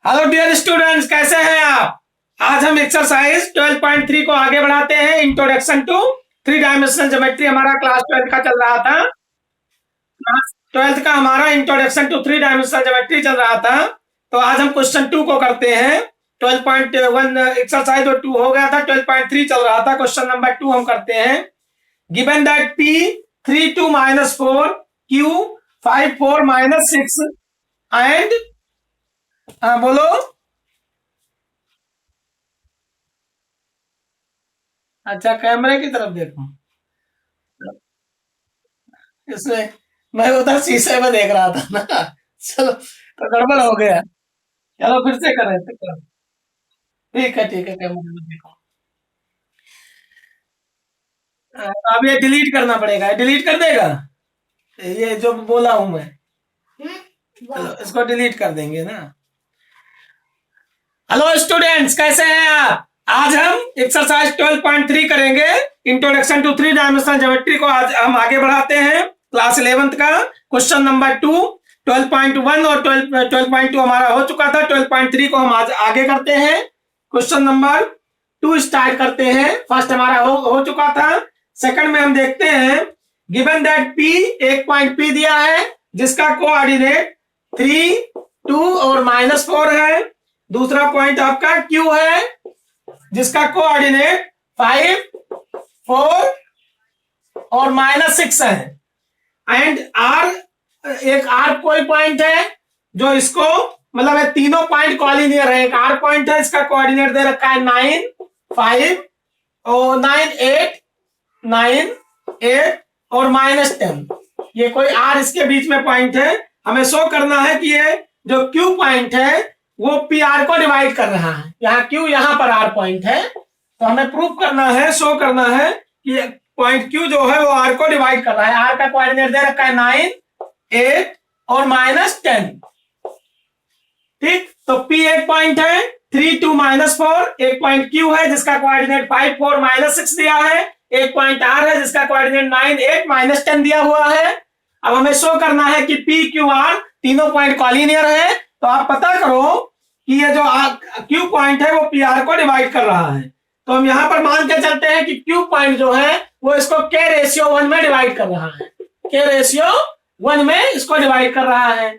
Hello dear students, कैसे हैं आप। आज हम एक्सरसाइज 12.3 को आगे बढ़ाते हैं। Introduction to three dimensional geometry हमारा क्लास 12 का चल रहा था। क्लास 12 का हमारा introduction to three dimensional geometry चल रहा था। तो आज हम क्वेश्चन 2 को करते हैं। 12.1 एक्सरसाइज और 2 हो गया था, 12.3 चल रहा था। क्वेश्चन नंबर 2 हम करते हैं। Given that P 3 2 -4 Q 5 4 -6 and बोलो। अच्छा, कैमरे की तरफ देखो। इसमें मैं उधर शीशे में देख रहा था ना। चलो, तो गड़बड़ हो गया। चलो फिर से करें, फिर करें। ठीक है, कैमरे में देखो। अब ये डिलीट करना पड़ेगा, डिलीट कर देगा ये जो बोला हूं मैं। चलो इसको डिलीट कर देंगे ना। हेलो स्टूडेंट्स, कैसे हैं आप। आज हम एक्सरसाइज 12.3 करेंगे। Introduction to three dimensional geometry को आज हम आगे बढ़ाते हैं। क्लास 11th का क्वेश्चन नंबर 2। 12.1 और 12.2 हमारा हो चुका था। 12.3 को हम आज आगे करते हैं। क्वेश्चन नंबर 2 स्टार्ट करते हैं। फर्स्ट हमारा हो चुका था। सेकंड में हम देखते हैं। गिवन दैट P एक पॉइंट P दिया है जिसका कोऑर्डिनेट 3 2 और -4 है। दूसरा पॉइंट आपका Q है जिसका कोऑर्डिनेट 5 4 और -6 है। एंड R एक R कोई पॉइंट है जो इसको मतलब है, तीनों पॉइंट कॉलिनियर है। एक R पॉइंट है, इसका कोऑर्डिनेट दे रखा है 9 5 और 9 8 और -10। ये कोई R इसके बीच में पॉइंट है। हमें शो करना है कि ये जो Q पॉइंट है वो PR को डिवाइड कर रहा है। यहाँ Q यहाँ पर R पॉइंट है, तो हमें प्रूव करना है, शो करना है कि पॉइंट Q जो है वो R को डिवाइड कर रहा है। R का कोऑर्डिनेट दे रखा है 9 8 और -10। ठीक, तो P एक पॉइंट है, 3 2 -4 एक पॉइंट Q है जिसका कोऑर्डिनेट 5 4 -6 दिया है। एक पॉइंट R है जिसका कोऑर्डिनेट 9 8 -10 दिया हुआ है। अब हमें शो करना है कि P Q R तीनों पॉइंट कॉलिनियर है। तो आप पता करो कि ये जो Q पॉइंट है वो PR को डिवाइड कर रहा है। तो हम यहां पर मान के चलते हैं कि Q पॉइंट जो है वो इसको K/1 में डिवाइड कर रहा है। K/1 में इसको डिवाइड कर रहा है।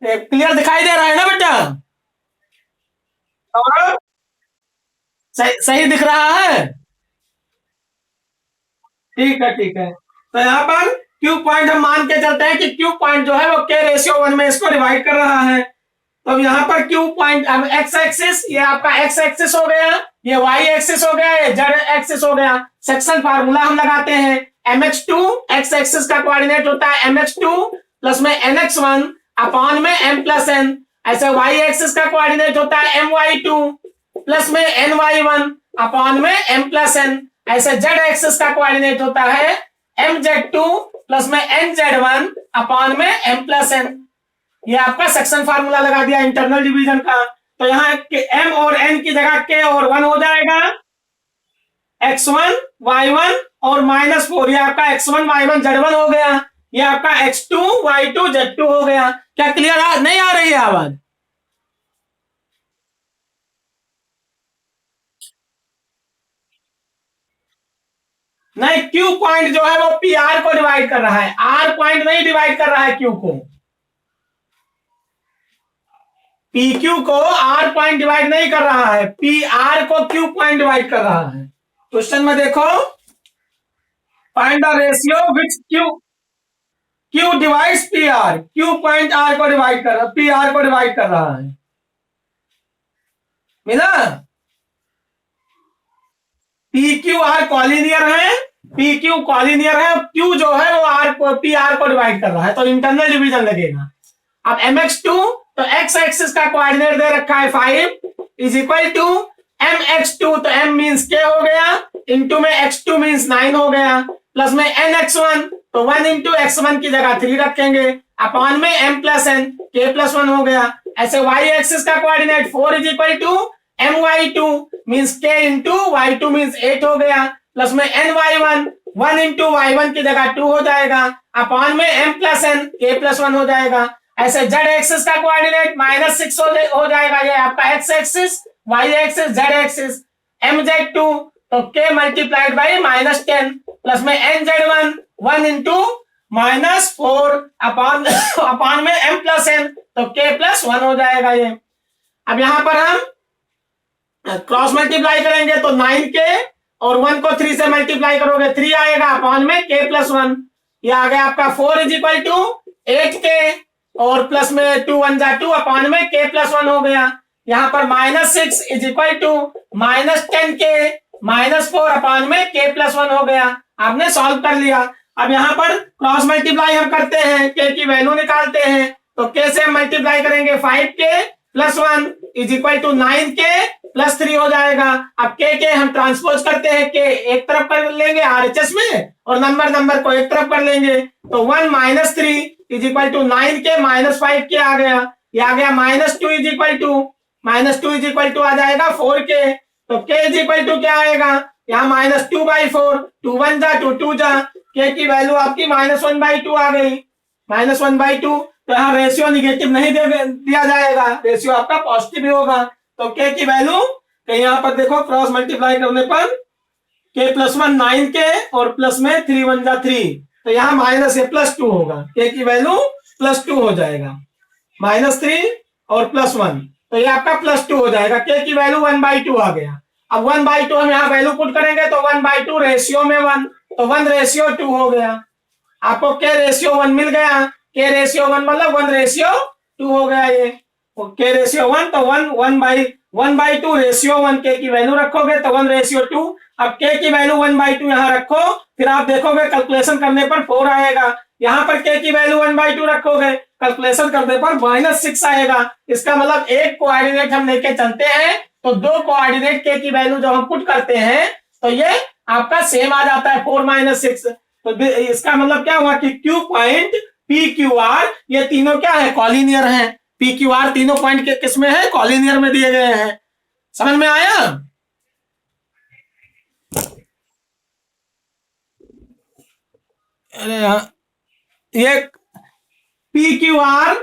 क्लियर दिखाई दे रहा है ना बेटा। और सही दिख रहा है। ठीक है। तो यहाँ पर Q पॉइंट हम मान के चलते हैं कि Q पॉइंट जो है वो K/1 में इसको डिवाइड कर रहा है। तो अब यहाँ पर Q पॉइंट, अब एक्स एक्सिस ये आपका एक्स एक्सिस हो गया, ये वाई एक्सिस हो गया, ये जेड एक्सिस हो गया। सेक्शन फार्मूला हम लगाते हैं। mx2 एक्स एक्सिस का कोऑर्डिनेट होता है mx2 प्लस में nx1 अपॉन में m+n। ऐसे वाई एक्सिस का कोऑर्डिनेट होता है my2 प्लस में ny1 अपॉन में m+n। ऐसे जेड एक्सिस का कोऑर्डिनेट होता है mz2 प्लस में nz1 अपॉन में m+n। ये आपका सेक्शन फार्मूला लगा दिया इंटरनल डिवीजन का। तो यहाँ m और n की जगह k और 1 हो जाएगा। x1 y1 और -4 ये आपका x1 y1 z1 हो गया। ये आपका x2 y2 z2 हो गया। क्या क्लियर नहीं आ रही है आवाज। नहीं, Q पॉइंट जो है वो PR को डिवाइड कर रहा है, R पॉइंट नहीं डिवाइड कर रहा है Q को। PQ को R पॉइंट डिवाइड नहीं कर रहा है, PR को Q पॉइंट डिवाइड कर रहा है। क्वेश्चन में देखो, find the ratio which Q divides PR। Q point R को डिवाइड कर रहा है, PR को डिवाइड कर रहा है। मिला। PQR कॉलिनियर है, PQ कॉलिनियर है, Q जो है वो R को PR को डिवाइड कर रहा है, तो इंटरनल डिवीजन लगेगा। अब mx2 तो x एक्सिस का कोऑर्डिनेट दे रखा है 5 इज इक्वल टू mx2 तो m मींस k हो गया, इंटू में x2 मींस 9 हो गया, प्लस में nx1 तो 1 इंटू x1 की जगह 3 रखेंगे, अपॉन में m+n k+1 हो गया। ऐसे y एक्सिस का coordinate 4 is equal to my2 means k into y2 means 8 हो गया, प्लस में ny1 1 इंटू y1 की जगह 2 हो जाएगा, अपॉन में m+n k+1 हो जाएगा। ऐसे जेड एक्सिस का कोऑर्डिनेट -6 हो जाएगा, ये आपका X axis, Y axis, Z axis, mz2 तो k मल्टीप्लाइड बाई -10 प्लस में nz1 1 इंटू -4 अपॉन में m प्लस n तो k प्लस 1 हो जाएगा ये। अब यहां पर हम क्रॉस मल्टीप्लाई करेंगे तो 9k और 1 को 3 से मल्टीप्लाई करोगे 3 आएगा अपॉन में k प्लस 1, ये आ गया आपका 4 इज इक्वल टू 8k और प्लस में 2 1 जा 2 अपॉन में k प्लस 1 हो गया। यहाँ पर -6 is equal to -10k -4 upon में k प्लस 1 हो गया। आपने सॉल्व कर लिया। अब यहाँ पर क्रॉस मल्टीप्लाई हम करते हैं, k की वैल्यू निकालते हैं तो k से हम मल्टीप्लाई करेंगे 5k plus 1 is equal to 9k plus 3 हो जाएगा। अब k हम ट्रांसपोज करते हैं, k एक तरफ कर लेंगे RHS में और नंबर को एक तरफ कर लेंगे तो 1 - 3 is equal to 9k -5k आ गया। ये आ गया -2 इज इक्वल टू आ जाएगा 4k तो k इज इक्वल टू क्या आएगा, यहाँ -2/4 2 1 जा 2 2 जा, k की वैल्यू आपकी -1/2 आ गई, -1/2 तो यहाँ रेशियो निगेटिव नहीं दिया जाएगा, रेशियो आपका पॉजिटिव ही होगा। तो k की वैल्यू यहाँ पर देखो क्रॉस मल्टीप्लाई करने पर k प्लस 1 9k और प्लस में 3 1 जा 3 तो यहाँ -+2 होगा, k की वैल्यू +2 हो जाएगा, -3 और +1 तो ये आपका +2 हो जाएगा। k की वैल्यू 1/2 आ गया। अब 1/2 हम यहाँ वैल्यू पुट करेंगे तो 1/2 रेशियो में 1 तो 1:2 हो गया। आपको k रेशियो 1 मिल गया, k रेशियो 1 मतलब 1:2 हो गया ये, k रेशियो 1 तो 1/2 रेशियो 1 k की वैल्यू रखोगे तो 1:2। अब k की वैल्यू 1/2 यहाँ रखो, फिर आप देखोगे कैलकुलेशन करने पर 4 आएगा। यहाँ पर k की वैल्यू 1/2 रखोगे, कैलकुलेशन करने पर -6 आएगा। इसका मतलब एक कोऑर्डिनेट हम लेके चलते हैं तो दो कोऑर्डिनेट k की वैल्यू जब हम पुट करते हैं तो ये आपका सेम आ जाता है 4 - 6। तो इसका मतलब क्या हुआ कि Q पॉइंट PQR ये तीनों क्या है, कॉलिनियर है। PQR तीनों पॉइंट के किस में है, कॉलिनियर में दिए गए हैं। समझ में आया? अरे ये PQR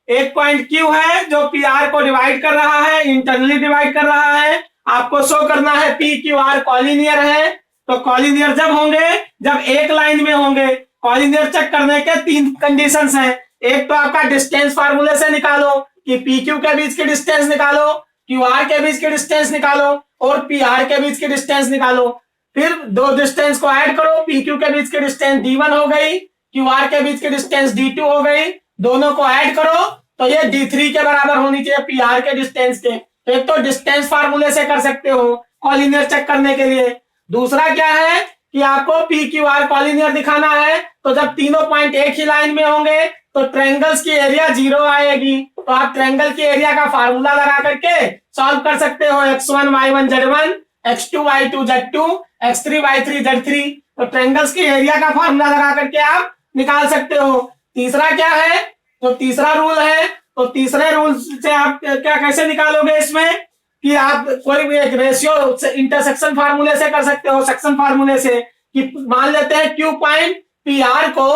एक पॉइंट Q है जो PR को डिवाइड कर रहा है, इंटरनली डिवाइड कर रहा है। आपको शो करना है PQR कॉलिनियर है। तो कॉलिनियर जब होंगे जब एक लाइन में होंगे। कॉलिनियर चेक करने के 3 कंडीशंस हैं। एक तो आपका डिस्टेंस फार्मूले से निकालो कि PQ के बीच की डिस्टेंस निकालो, QR के बीच की डिस्टेंस निकालो और PR के बीच की डिस्टेंस निकालो। फिर दो डिस्टेंस को ऐड करो, PQ के बीच की डिस्टेंस D1 हो गई, QR के बीच की डिस्टेंस D2 हो गई। दोनों को ऐड करो तो ये D3 के बराबर होनी चाहिए PR के डिस्टेंस के। तो एक तो डिस्टेंस फार्मूले से कर सकते हो कॉलिनियर चेक करने के लिए। दूसरा क्या है कि आपको PQR कॉलिनियर दिखाना है तो जब तीनों पॉइंट एक ही लाइन में होंगे तो ट्रायंगल्स की एरिया 0 आएगी। तो आप ट्रायंगल की एरिया का फार्मूला लगा करके सॉल्व कर सकते हो, x1 y1 z1, x2 y2 z2, x3 y3 z3। तो ट्रायंगल्स की एरिया का फार्मूला लगा करके आप निकाल सकते हो। तीसरा क्या है, तो तीसरा रूल है, तो तीसरे रूल से आप क्या कैसे निकालोगे इसमें कि आप कोई भी एक रेशियो इंटरसेक्शन फार्मूले से कर सकते हो, सेक्शन फार्मूले से कि मान लेते हैं Q पॉइंट PR को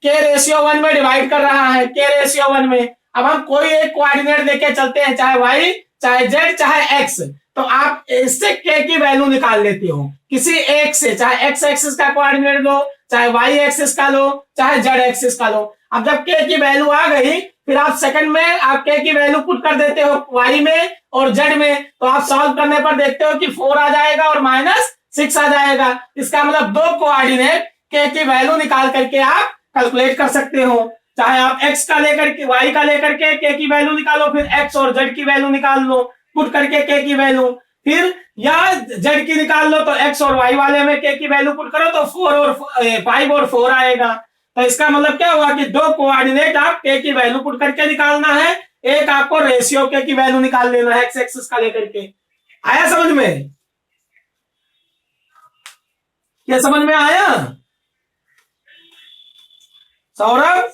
k/1 में डिवाइड कर रहा है, k/1 में। अब हम कोई एक कोऑर्डिनेट लेके चलते हैं, चाहे y चाहे z चाहे x, तो आप इससे k की वैल्यू निकाल लेते हो किसी एक से, चाहे x एक्सिस का कोऑर्डिनेट लो, चाहे y एक्सिस का लो, चाहे z एक्सिस का लो। अब जब k की वैल्यू आ गई फिर आप सेकंड में आप k की वैल्यू पुट कर देते हो y में और z में। तो आप सॉल्व करने पर देखते हो कि 4 आ जाएगा और -6 आ जाएगा। इसका मतलब दो कोऑर्डिनेट k की वैल्यू निकाल करके आप कैलकुलेट कर सकते हो। चाहे आप x का लेकर के y का लेकर के k की वैल्यू निकालो, फिर x और z की वैल्यू निकाल लो पुट करके k की वैल्यू, फिर या z की निकाल लो तो x और y वाले में k की वैल्यू पुट करो तो 5 और 4 आएगा। तो इसका मतलब क्या हुआ कि दो कोऑर्डिनेट आप k की वैल्यू पुट करके निकालना है, एक आपको रेशियो k की वैल्यू निकाल लेना है x एक्सिस का लेकर के। आया समझ में? क्या समझ में आया सौरभ?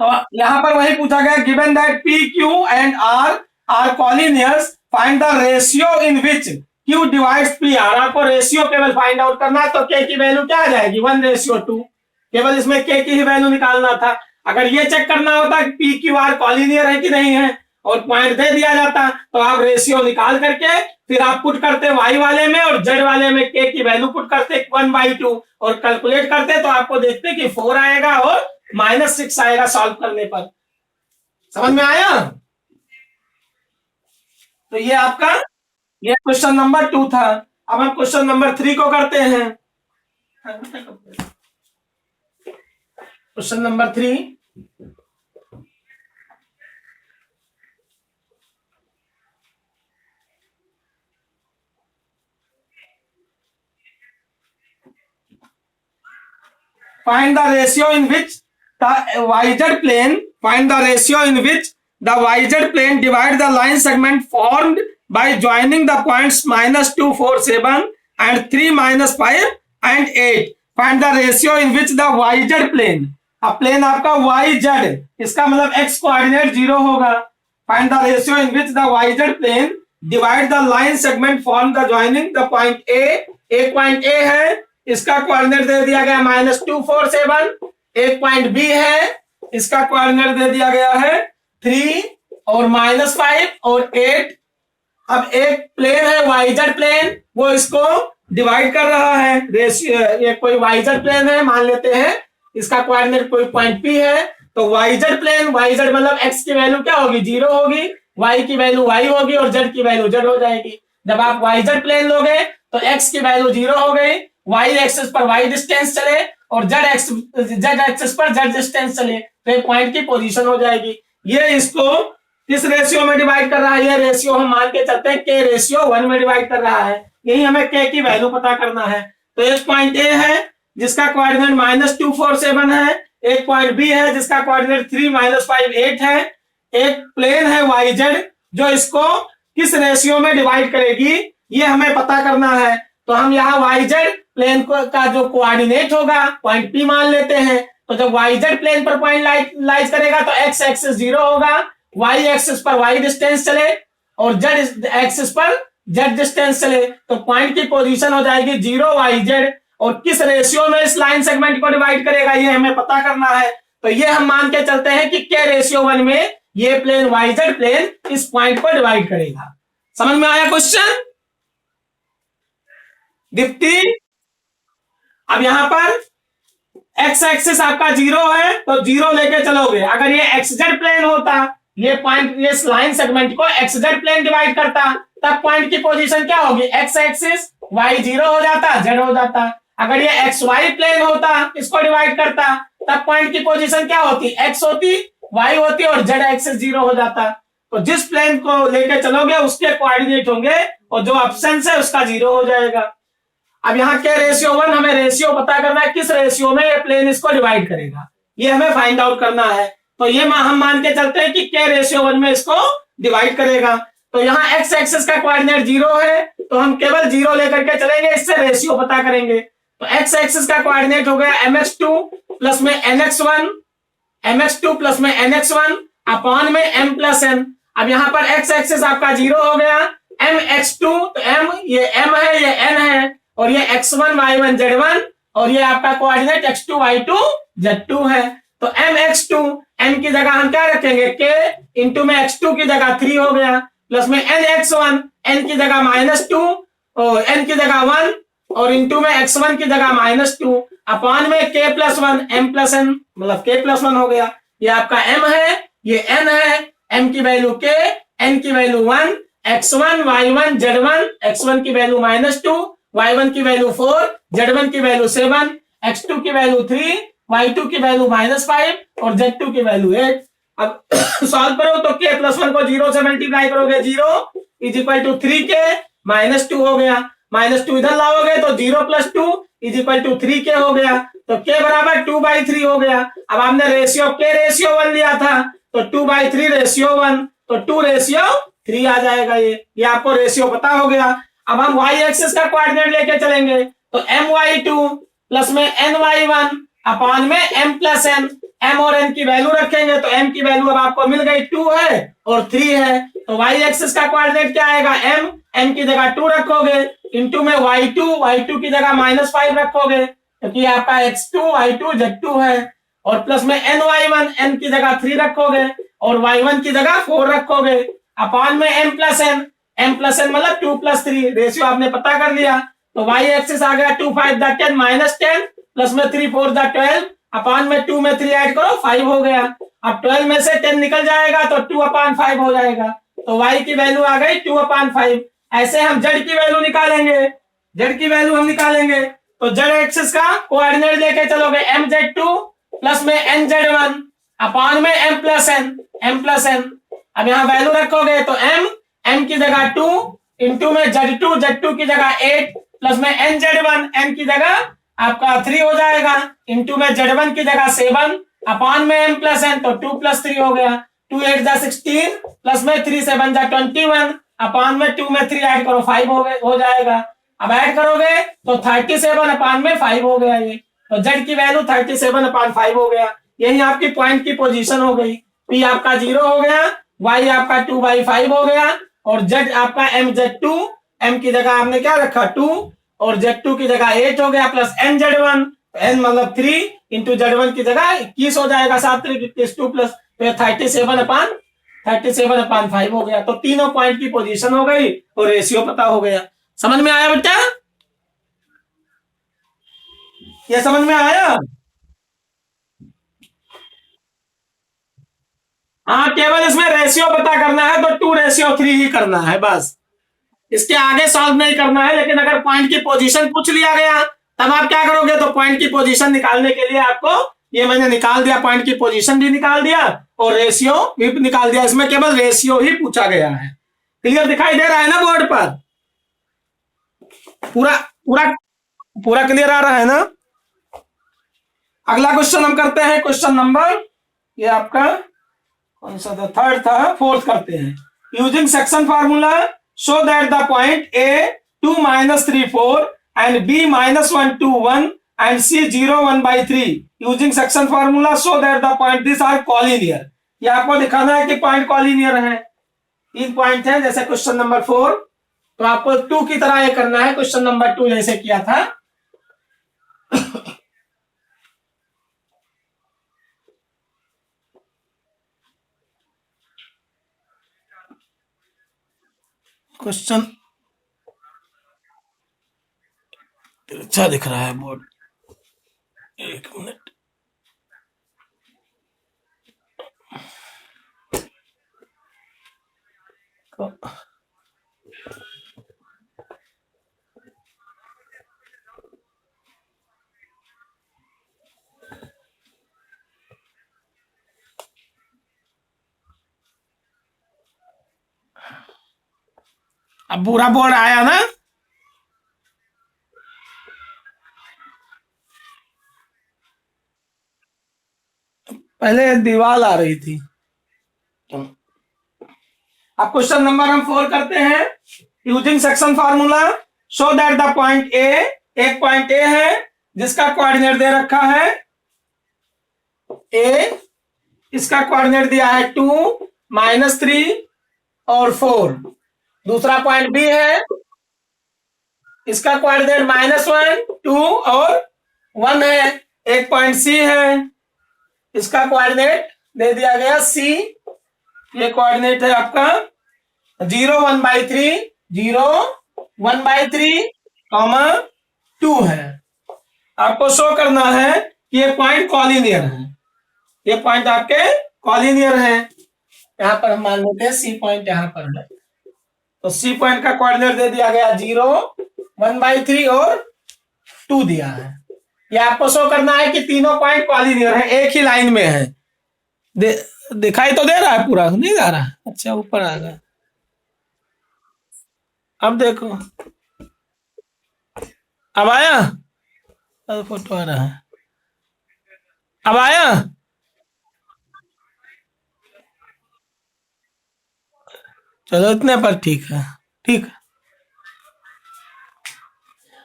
तो यहां पर वही पूछा गया, given that P Q and R are collinears, find the ratio in which Q divides PR। आपको रेशियो केवल फाइंड आउट करना है तो K की वैल्यू क्या आ जाएगी 1:2। केवल इसमें के की ही वैल्यू निकालना था। अगर ये चेक करना होता कि पी क्यू आर कॉलिनियर है कि नहीं है और पॉइंट दे दिया जाता तो आप रेशियो निकाल करके फिर आप पुट करते वाई वाले में और जेड वाले में के की वैल्यू पुट करते 1/2 और कैलकुलेट करते तो आपको देखते कि 4 आएगा और -6 आएगा सॉल्व करने पर। समझ में आया? तो ये आपका ये क्वेश्चन नंबर 2 था। अब हम क्वेश्चन नंबर 3 को करते हैं। Question number 3, find the ratio in which the yz plane divide the line segment formed by joining the points -2, 4, 7 and 3, -5 and 8. Find the ratio in which the yz plane, अब plane आपका yz, इसका मतलब x coordinate 0 होगा। Find the ratio in which the yz plane divide the line segment form the joining the point A, एक point A है, इसका coordinate दे दिया गया -2, 4, 7। एक पॉइंट B है, इसका कोऑर्डिनेट दे दिया गया है 3 और -5 और 8। अब एक प्लेन है yz प्लेन, वो इसको डिवाइड कर रहा है। रेशियो ये कोई yz प्लेन है मान लेते हैं, इसका कोऑर्डिनेट कोई पॉइंट P है, तो yz प्लेन, yz मतलब x की वैल्यू क्या होगी 0 होगी, y की वैल्यू y होगी और z की वैल्यू z हो जाएगी। जब आप yz प्लेन लोगे तो x की वैल्यू 0 हो गई, y एक्सिस पर y डिस्टेंस चले और z एक्सिस पर z डिस्टेंस चले तो ये पॉइंट की पोजीशन हो जाएगी। ये इसको किस रेशियो में डिवाइड कर रहा है, ये रेशियो हम मान के चलते हैं k रेशियो 1 में डिवाइड कर रहा है। यही हमें k की वैल्यू पता करना है। तो एक पॉइंट A है जिसका कोऑर्डिनेट -2, 4, 7 है, एक पॉइंट B है जिसका कोऑर्डिनेट 3, -5, 8 है। एक प्लेन है yz जो इसको किस रेशियो में डिवाइड करेगी ये हमें पता करना है। तो हम यहाँ yz प्लेन का जो कोऑर्डिनेट होगा पॉइंट P मान लेते हैं। तो जब yz प्लेन पर पॉइंट लाइज करेगा तो x एक्सिस 0 होगा, y एक्सिस पर y डिस्टेंस चले और z एक्सिस पर z डिस्टेंस चले तो पॉइंट की पोजीशन हो जाएगी 0 yz। और किस रेशियो में इस लाइन सेगमेंट को डिवाइड करेगा ये हमें पता करना है। तो ये हम मान के चलते हैं कि k रेशियो 1 में ये प्लेन yz प्लेन इस पॉइंट को डिवाइड करेगा। समझ में आया क्वेश्चन दीप्ति? अब यहां पर x एक्सिस आपका 0 है तो 0 लेके चलोगे। अगर ये xz प्लेन होता, ये पॉइंट इस लाइन सेगमेंट को xz प्लेन डिवाइड करता तब पॉइंट की पोजीशन क्या होगी, x एक्सिस y 0 हो जाता, z हो जाता। अगर ये xy प्लेन होता, इसको डिवाइड करता तब पॉइंट की पोजीशन क्या होती, x होती, y होती और z एक्सिस 0 हो जाता। तो जिस प्लेन को लेके चलोगे उसके कोऑर्डिनेट होंगे और जो ऑप्शन है उसका 0 हो जाएगा। अब यहाँ के रेशियो 1 हमें रेशियो पता करना है किस रेशियो में ये प्लेन इसको डिवाइड करेगा, ये हमें फाइंड आउट करना है। तो ये हम मान के चलते हैं कि के रेशियो 1 में इसको डिवाइड करेगा। तो यहाँ x एक्सिस का कोऑर्डिनेट 0 है तो हम केवल 0 लेकर के चलेंगे, इससे रेशियो पता करेंगे। तो x एक्सिस का कोऑर्डिनेट हो गया mx2 प्लस में nx1, mx2 प्लस में nx1 अपॉन में m प्लस n। अब यहाँ पर x एक्सिस आपका 0 हो गया, mx2 तो m ये m है ये n है और ये x1 y1 z1 और ये आपका कोऑर्डिनेट x2 y2 z2 है। तो mx2 m की जगह हम क्या रखेंगे k इंटू में x2 की जगह 3 हो गया प्लस में nx1 n की जगह -2 और n की जगह 1 और इंटू में x1 की जगह -2 अपॉन में k plus 1 m plus n मतलब k प्लस 1 हो गया। ये आपका m है ये n है, m की वैल्यू k, n की value 1, x1 y1 z1, x1 की वैल्यू -2, y1 की वैल्यू 4, z1 की वैल्यू 7, x2 की वैल्यू 3, y2 की वैल्यू -5 और z2 की वैल्यू 8। अब सॉल्व करो तो k प्लस 1 को 0 से मल्टीप्लाई करोगे 0 इज इक्वल टू 3k -2 हो गया, -2 इधर लाओगे तो 0 plus 2 is equal to 3k हो गया तो k बराबर 2/3 हो गया। अब आपने रेशियो k रेशियो 1 लिया था तो 2/3 रेशियो 1 तो 2 रेशियो 3 आ जाएगा। ये आपको रेशियो पता हो गया। अब हम y एक्सिस का कोऑर्डिनेट लेके चलेंगे तो my2 प्लस में ny1 अपॉन में m प्लस n, m और n की वैल्यू रखेंगे तो m की वैल्यू अब आपको मिल गई 2 है और 3 है। तो y एक्सिस का कोऑर्डिनेट क्या आएगा m की जगह 2 रखोगे इंटू में y2 की जगह -5 रखोगे क्योंकि आपका x2 y2 z2 है, और प्लस में ny1, n की जगह 3 रखोगे और y1 की जगह 4 रखोगे, अपॉन में m प्लस n मतलब 2 प्लस 3, रेशियो आपने पता कर लिया। तो y एक्सिस आ गया 2 5 10 माइनस 10 प्लस में 3 4 12, अपॉन में 2 में 3 ऐड करो 5 हो गया। अब 12 में से 10 निकल जाएगा तो 2/5 हो जाएगा, तो y की वैल्यू आ गई 2/5। ऐसे हम z की वैल्यू निकालेंगे, z की वैल्यू हम निकालेंगे तो z एक्सिस का कोऑर्डिनेट लेके चलोगे mz2 प्लस में nz1 अपॉन में m प्लस n। अब यहाँ वैल्यू रखोगे तो m की जगह 2 इंटू में z2 की जगह 8 प्लस में nz1 n की जगह आपका 3 हो जाएगा, इंटू में z1 की जगह 7 अपॉन में m प्लस n, तो 2 प्लस 3 हो गया, 2 8 जा 16 प्लस में 3 7 जा 21 अपॉन में 2 में 3 ऐड करो 5 हो जाएगा। अब ऐड करोगे तो 37 अपॉन में 5 हो गया, ये तो z की वैल्यू 37/5 हो गया। यही आपकी पॉइंट की पोजीशन हो गई। p आपका 0 हो गया, y आपका 2/5 हो गया, और z आपका mz2, m की जगह आपने क्या रखा 2 और z2 की जगह 8 हो गया, प्लस nz1, n मतलब 3 इंटू z1 की जगह 21 हो जाएगा, 7 3 21 2 प्लस 37/5 हो गया। तो तीनों पॉइंट की पोजीशन हो गई और रेशियो पता हो गया। समझ में आया बेटा? ये समझ में आया? हाँ, केवल इसमें रेशियो पता करना है तो 2:3 ही करना है बस, इसके आगे सॉल्व नहीं करना है। लेकिन अगर पॉइंट की पोजीशन पूछ लिया गया तब आप क्या करोगे, तो पॉइंट की पोजीशन निकालने के लिए आपको ये मैंने निकाल दिया, पॉइंट की पोजीशन भी निकाल दिया और रेशियो भी निकाल दिया। इसमें केवल रेशियो ही पूछा गया है। क्लियर दिखाई दे रहा है ना बोर्ड पर? पूरा पूरा पूरा क्लियर आ रहा है ना? अगला क्वेश्चन हम करते हैं, क्वेश्चन नंबर ये आपका कौन सा था, थर्ड था, फोर्थ करते हैं। Using section formula show that the point A 2 - 3 4 and B -1 2 1 and C 0 1/3 using section formula show that the point this are collinear. ये आपको दिखाना है कि पॉइंट कॉलिनियर है। 3 पॉइंट है जैसे क्वेश्चन नंबर 4, तो आपको 2 की तरह ये करना है, क्वेश्चन नंबर 2 जैसे किया था। क्वेश्चन अच्छा दिख रहा है बोर्ड, एक मिनट। अब पूरा बोर्ड आया ना? पहले दीवार आ रही थी। अब क्वेश्चन नंबर हम 4 करते हैं। Using section formula show that the point ए, एक पॉइंट ए है जिसका कोऑर्डिनेट दे रखा है ए, इसका कोऑर्डिनेट दिया है 2 -3 और 4। दूसरा पॉइंट बी है, इसका कोऑर्डिनेट -1 2 और 1 है। एक पॉइंट सी है, इसका कोऑर्डिनेट दे दिया गया सी, ये कोऑर्डिनेट है आपका 0 1/3 0 1/3 2 है। आपको शो करना है कि ये पॉइंट कॉलिनियर है, ये पॉइंट आपके कॉलिनियर है। यहां पर हम मान लेते हैं सी पॉइंट यहां पर है, तो सी पॉइंट का कोऑर्डिनेट दे दिया गया 0 1/3 और 2 दिया है। ये आपको शो करना है कि तीनों पॉइंट कॉलिनियर है, एक ही लाइन में है। दिखाई तो दे रहा है, पूरा नहीं जा रहा? अच्छा, ऊपर आ गया। अब देखो, अब आया? फोटो आ रहा है, अब आया? चलो इतने पर ठीक है, ठीक है।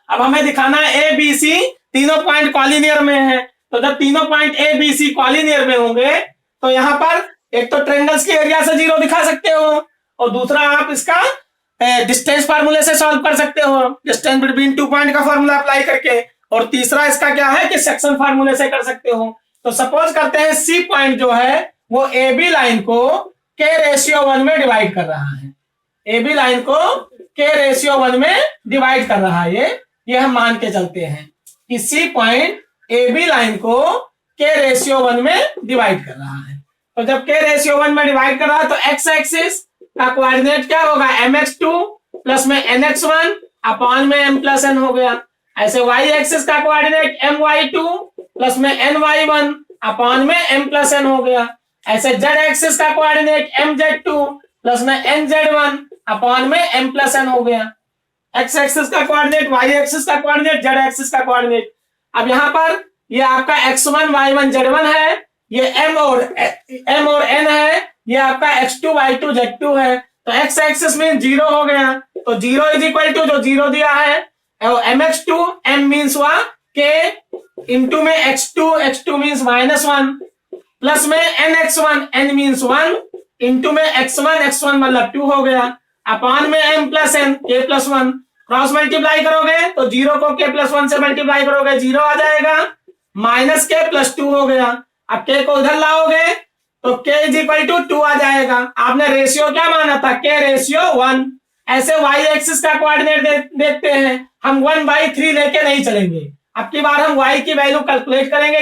अब हमें दिखाना है ए बी सी तीनों पॉइंट कॉलिनियर में है। तो जब तीनों point A B C collinear में होंगे तो यहाँ पर एक तो ट्रायंगल्स की एरिया से 0 दिखा सकते हो, और दूसरा आप इसका डिस्टेंस फार्मूले से सॉल्व कर सकते हो, डिस्टेंस बिटवीन 2 पॉइंट का फार्मूला अप्लाई करके। और तीसरा इसका क्या है कि सेक्शन फार्मूले से कर सकते हो। तो सपोज करते हैं सी पॉइंट जो है वो ए बी लाइन को k/1 में डिवाइड कर रहा है, ए बी लाइन को k/1 में डिवाइड कर रहा है। ये हम मान के चलते हैं कि C point A B line को k/1 में डिवाइड कर रहा है। तो जब k/1 में डिवाइड कर रहा है तो x एक्सिस का कोऑर्डिनेट क्या होगा, mx2 प्लस में nx1 अपॉन में m प्लस n हो गया। ऐसे y एक्सिस का कोऑर्डिनेट my2 प्लस में ny1 अपॉन में m प्लस n हो गया। ऐसे z एक्सिस का कोऑर्डिनेट mz2 प्लस में nz1 अपॉन में m प्लस n हो गया। x एक्सिस का कोऑर्डिनेट, y एक्सिस का कोऑर्डिनेट, z एक्सिस का कोऑर्डिनेट। अब यहाँ पर ये आपका x1 y1 z1 है, ये m और n है, ये आपका x2 y2 z2 है। तो x एक्सिस में 0 हो गया, तो 0 इज इक्वल टू जो 0 दिया है mx2, m मीन्स हुआ k इंटू में x2 मीन्स -1 प्लस में nx1, n मीन्स 1 इंटू में x1 मतलब 2 हो गया अपॉन में m plus n k plus 1। Cross multiply करोगे तो 0 को k प्लस 1 से मल्टीप्लाई करोगे 0 आ जाएगा, माइनस k प्लस 2 हो गया। अब k को उधर लाओगे तो k इज इक्वल टू 2 आ जाएगा। आपने रेशियो क्या माना था, k/1। ऐसे y एक्सिस का कोऑर्डिनेट देखते हैं, हम 1/3 लेके नहीं चलेंगे। अब की बार हम y की वैल्यू कैलकुलेट करेंगे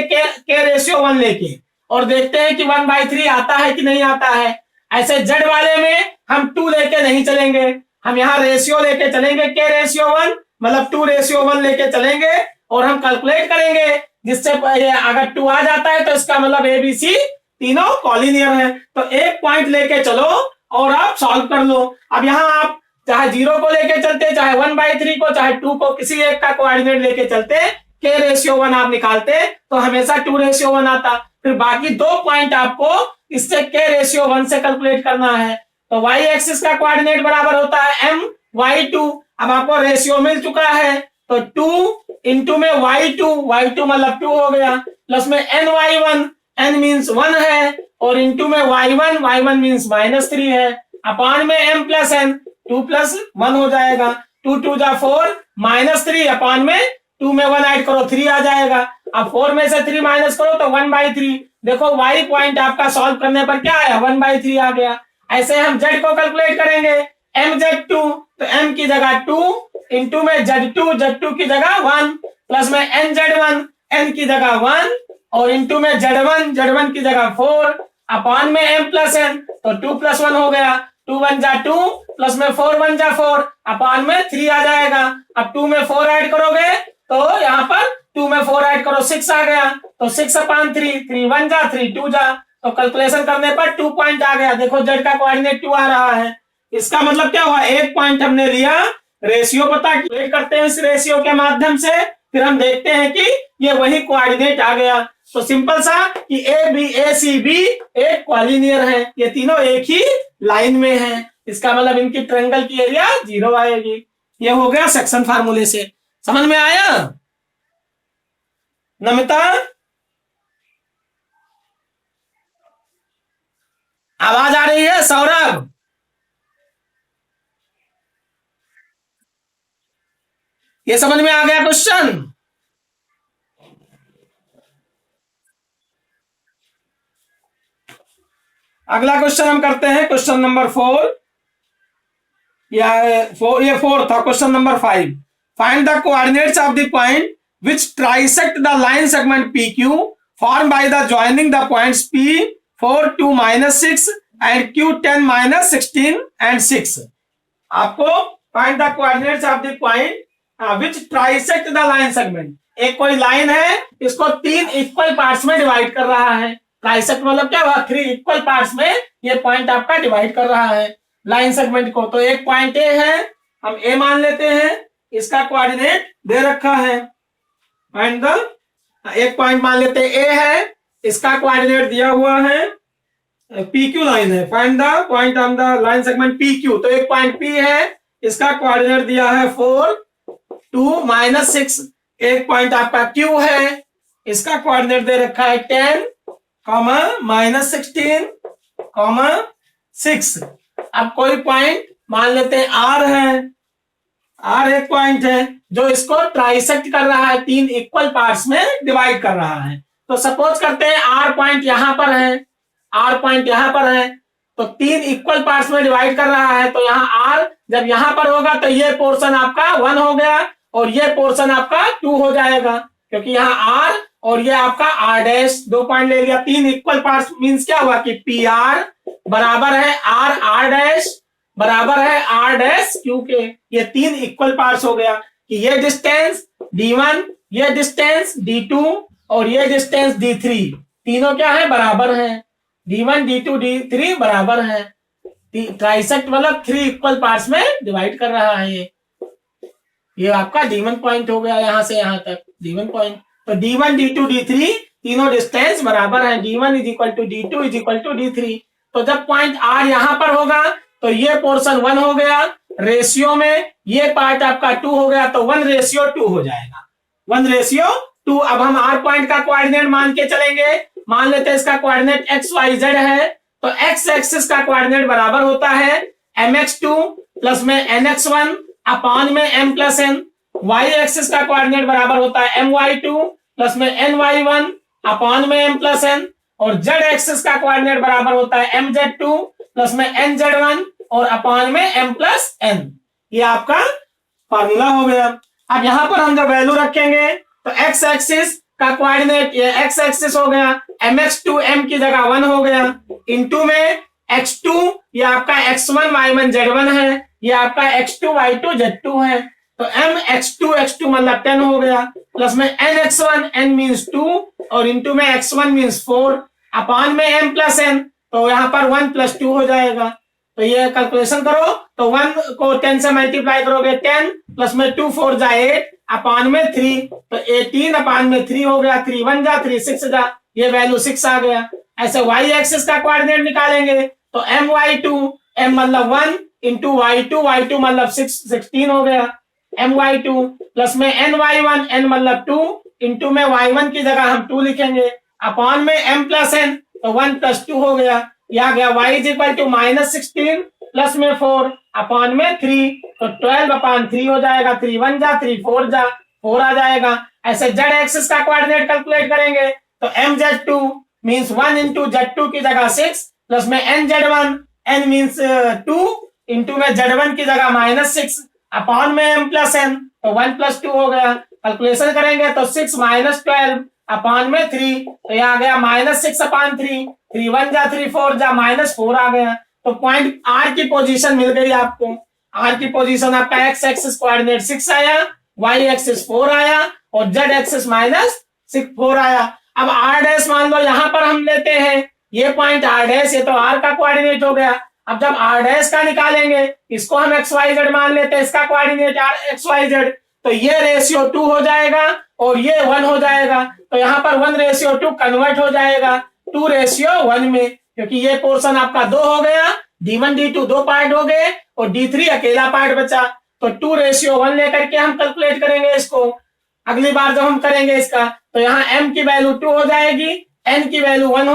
k/1 लेके और देखते हैं कि 1/3 आता है कि नहीं आता है। ऐसे z वाले में हम 2 लेके नहीं चलेंगे, हम यहाँ रेशियो लेके चलेंगे, k/1 मतलब 2/1 लेके चलेंगे और हम कैलकुलेट करेंगे, जिससे अगर 2 आ जाता है तो इसका मतलब ABC तीनों कॉलिनियर है। तो एक पॉइंट लेके चलो और आप सॉल्व कर लो। अब यहाँ आप चाहे 0 को लेके चलते, चाहे 1/3 को, चाहे 2 को, किसी एक का कोऑर्डिनेट लेके चलते, k/1 आप निकालते तो हमेशा 2/1 आता। फिर बाकी 2 पॉइंट आपको इससे k/1 से कैलकुलेट करना है। तो y एक्सिस का कोऑर्डिनेट बराबर होता है my2। अब आपको रेशियो मिल चुका है तो 2 इंटू में y2 मतलब 2 हो गया प्लस में ny1, n मीन्स 1 है और इंटू में y1 मीन्स -3 है अपॉन में m प्लस n 2 प्लस 1 हो जाएगा। 2 2 जा 4 -3 अपॉन में 2 में 1 ऐड करो 3 आ जाएगा। अब 4 में से 3 माइनस करो तो 1/3। देखो y पॉइंट आपका सॉल्व करने पर क्या आया, 1/3 आ गया। ऐसे हम z को कैलकुलेट करेंगे, mz2 तो m की जगह 2 इंटू में z2 की जगह 1 प्लस में nz1 n की जगह 1 और इंटू में z1 की जगह 4 अपॉन में m प्लस n तो 2 प्लस 1 हो गया। 2 1 जा 2 प्लस में 4 1 जा 4 अपॉन में 3 आ जाएगा। अब 2 में 4 ऐड करोगे तो यहाँ पर 2 में 4 ऐड करो 6 आ गया तो 6 अपॉन 3 3 1 जा 3 2 जा तो कैलकुलेशन करने पर 2 पॉइंट आ गया। देखो z का कोऑर्डिनेट 2 आ रहा है। इसका मतलब क्या हुआ, एक पॉइंट हमने लिया, रेशियो पता करते हैं इस रेशियो के माध्यम से, फिर हम देखते हैं कि ये वही कोऑर्डिनेट आ गया। तो सिंपल सा कि ACB एक कॉलिनियर है, ये तीनों एक ही लाइन में है, इसका मतलब इनकी ट्रायंगल की एरिया 0 आएगी। ये हो गया सेक्शन फार्मूले से। समझ में आया नमिता? आवाज आ रही है सौरभ? ये समझ में आ गया क्वेश्चन? अगला क्वेश्चन हम करते हैं, क्वेश्चन नंबर 4 या 4, ये 4 था। Question number 5, find the coordinates of the point which trisect the line segment PQ form by the joining the points P4 2 -6 and Q10 -16 and 6। आपको find the coordinates of the point which trisect the line segment. एक कोई line है, इसको 3 equal parts में divide कर रहा है। Trisect मतलब क्या हुआ, 3 इक्वल पार्ट्स में ये पॉइंट आपका डिवाइड कर रहा है लाइन सेगमेंट को। तो एक पॉइंट ए है, हम ए मान लेते हैं, इसका कोऑर्डिनेट दे रखा है। फाइंड द, एक पॉइंट मान लेते हैं ए है, इसका कोऑर्डिनेट दिया हुआ है PQ लाइन है। Find the point on the line segment PQ। तो एक पॉइंट P है, इसका कोऑर्डिनेट दिया है 4 2 -6। एक पॉइंट आपका Q है, इसका कोऑर्डिनेट दे रखा है 10 -16 6। अब कोई पॉइंट मान लेते हैं R है, आर एक पॉइंट है जो इसको ट्राइसेक्ट कर रहा है, 3 इक्वल पार्ट्स में डिवाइड कर रहा है। तो सपोज करते हैं आर पॉइंट यहां पर है, आर पॉइंट यहां पर है, तो 3 इक्वल पार्ट्स में डिवाइड कर रहा है। तो यहाँ आर जब यहां पर होगा तो ये पोर्शन आपका 1 हो गया और ये पोर्शन आपका 2 हो जाएगा, क्योंकि यहाँ आर और ये आपका आर डैश 2 पॉइंट ले लिया। 3 इक्वल पार्ट्स मींस क्या हुआ कि पी आर बराबर है आर आर डैश बराबर है आर डैश क्यू के। ये 3 इक्वल पार्ट्स हो गया कि ये डिस्टेंस D1, ये डिस्टेंस D2 और ये डिस्टेंस D3, तीनों क्या है बराबर है, D1 D2 D3 बराबर है। ट्राइसेक्ट मतलब 3 इक्वल पार्ट्स में डिवाइड कर रहा है। ये आपका D1 पॉइंट हो गया, यहां से यहां तक D1 पॉइंट। तो D1 D2 D3 तीनों डिस्टेंस बराबर है, D1 is equal to D2 is equal to D3। तो जब पॉइंट R यहां पर होगा तो ये पोर्शन 1 हो गया, रेशियो में ये पार्ट आपका 2 हो गया, तो 1:2 हो जाएगा, 1:2। अब हम R पॉइंट का कोऑर्डिनेट मान के चलेंगे, मान लेते हैं इसका कोऑर्डिनेट XYZ है, तो X एक्सिस का कोऑर्डिनेट बराबर होता है mx2 प्लस में nx1 अपॉन में m plus n। Y axis का कोऑर्डिनेट बराबर होता है my2 प्लस में ny1 अपॉन में m प्लस n, और Z एक्सिस का कोऑर्डिनेट बराबर होता है mz2 प्लस में nz1 और अपॉन में m प्लस n। ये आपका फॉर्मूला हो गया। अब यहां पर हम जब वैल्यू रखेंगे तो x एक्सिस का कोऑर्डिनेट ये x एक्सिस हो गया, mx2 m की जगह 1 हो गया, इनटू में x2 ये आपका x1 y1 z1 है, ये आपका x2 y2 z2 है। तो m x2 मतलब 10 हो गया, प्लस में n x1 n मीन्स 2 और इनटू में x1 मीन्स 4 अपॉन में m प्लस n, तो यहाँ पर 1 प्लस 2 हो जाएगा। तो ये कैलकुलेशन करो तो 1 को 10 से मल्टीप्लाई करोगे 10 प्लस में 2 4 जा 8 अपॉन में 3, तो 18 अपॉन में 3 हो गया, 3 1 जा 3 6 जा, ये वैल्यू 6 आ गया। ऐसे y एक्सिस का कोऑर्डिनेट निकालेंगे तो my2 m मतलब 1 इंटू y2 मतलब 16 हो गया, my2 प्लस में ny1 n मतलब 2 इंटू में y1 की जगह हम 2 लिखेंगे अपॉन में m प्लस n, तो 1 प्लस 2 हो गया। यह गया y is equal to -16 plus में 4 अपॉन में 3, तो 12 अपॉन 3 हो जाएगा, 3 1 जा 3 4 जा 4 आ जाएगा। ऐसे z एक्सिस का कोऑर्डिनेट कैलकुलेट करेंगे तो mz2 मींस 1 इंटू z2 की जगह 6 प्लस में nz1 n मींस 2 इंटू में z1 की जगह -6 अपॉन में m प्लस n, तो 1 प्लस 2 हो गया। कैलकुलेशन करेंगे तो 6 माइनस 12 अपॉन में 3, तो यह आ गया -6 अपॉन 3, 3 1 जा 3 4 जा -4 आ गया। तो पॉइंट R की पोजीशन मिल गई आपको। R की पोजीशन आपका x एक्सिस कोऑर्डिनेट 6 आया, y एक्सिस 4 आया और z एक्सिस -4 आया। अब R डैश मान लो यहां पर हम लेते हैं ये पॉइंट R डैश, ये तो R का कोऑर्डिनेट हो गया। अब जब R डैश का निकालेंगे इसको हम XYZ मान लेते हैं, इसका कोऑर्डिनेट XYZ, तो ये रेशियो 2 हो जाएगा और ये 1 हो जाएगा, तो यहाँ पर 1:2 कन्वर्ट हो जाएगा 2:1 में, क्योंकि ये पोर्शन आपका 2 हो गया, D1 D2 2 पार्ट हो गए और D3 अकेला पार्ट बचा, तो 2:1 लेकर के हम कैलकुलेट करेंगे इसको। अगली बार जब हम करेंगे इसका तो यहाँ m की वैल्यू 2 हो जाएगी, n की वैल्यू 1 हो